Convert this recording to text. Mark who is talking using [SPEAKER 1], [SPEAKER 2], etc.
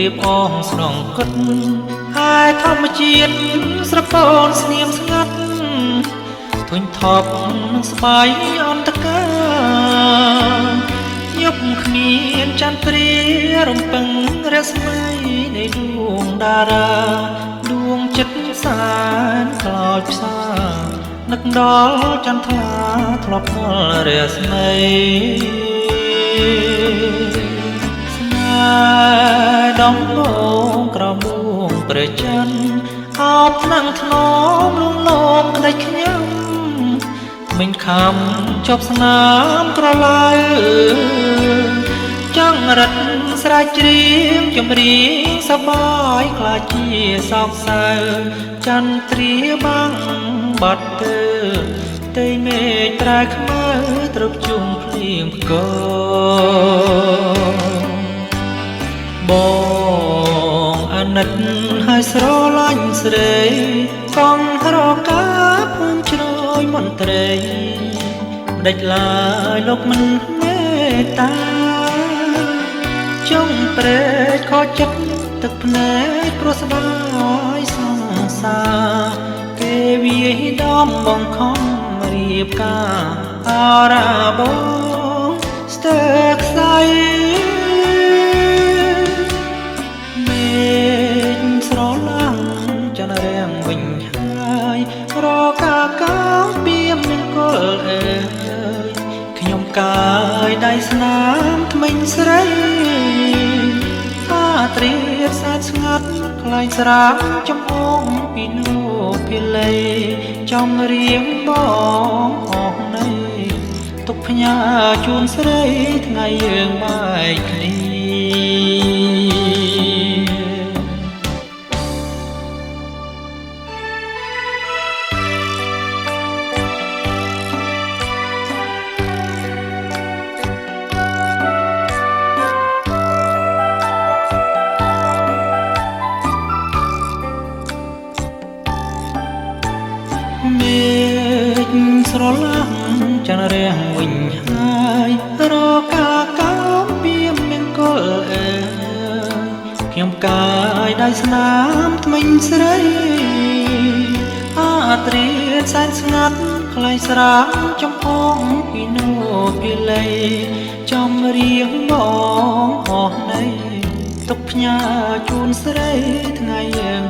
[SPEAKER 1] រៀបអងស្នងគិតហើយធម្មជាតិស្រពោនស្ងៀមស្ងាត់ធុញថប់នឹងស្បែកអន្តកាយប់គ្មានចន្ទ្រារំពឹងរស្មីនៃដួងតារាដួងចិត្តសានខ្លោចផ្សានឹកដល់ចន្ទថ្លាធ្លាប់មល់រស្មីស្នេហ៍ដំបងក្រមួងព្រះច័ន្ទអោបថ្នាំងថ្នមលងលងក្តីខ្ញុំមិញខំជប់ស្នាមក្រឡៅចង់រត់ស្រែកច្រៀងចម្រៀងសប្បាយខ្លាចជាសោកសៅចន្ទ្រាបាំងបាត់ទៅទេមេឃត្រាខ្មៅត្រប់ជុំភ្លៀងផ្គរបងអាណិតហើយស្រឡាញ់ស្រីកង់រកាភូមិជ្រោយមន្ត្រីដេចឡើយលោកមិនមេត្តាចង់ព្រែកខកចិត្តទឹកភ្នែកព្រោះស្ដាយសង្សារគេវាយដំបងខំរៀបការអរាបងស្ទើរខ្សែមេឃស្រឡាំងចន្ទរាំងវិញហើយរកាកោពីមង្គលអើយខ្ញុំកាយដៃស្នាមថ្មិញស្រីអាត្រៀតសាច់ស្ងាត់ខ្លាញ់ស្រាបចំអងពីនោភាលីចំរៀងបងអស់នៃទុកផ្ញើជូនស្រីថ្ងៃយើងបែកគ្នាមេឃស្រឡាំងចន្ទរាំងវិញហើយរកាកោពីមង្គលអើយខ្ញុំកាយដៃស្នាមថ្មិញស្រីអាត្រៀតសែនស្ងាត់ខ្លាញ់ស្រាបចំអងពីនោភាលីចំរៀងបងអស់នៃទុកផ្ញើជូនស្រីថ្ងៃយើង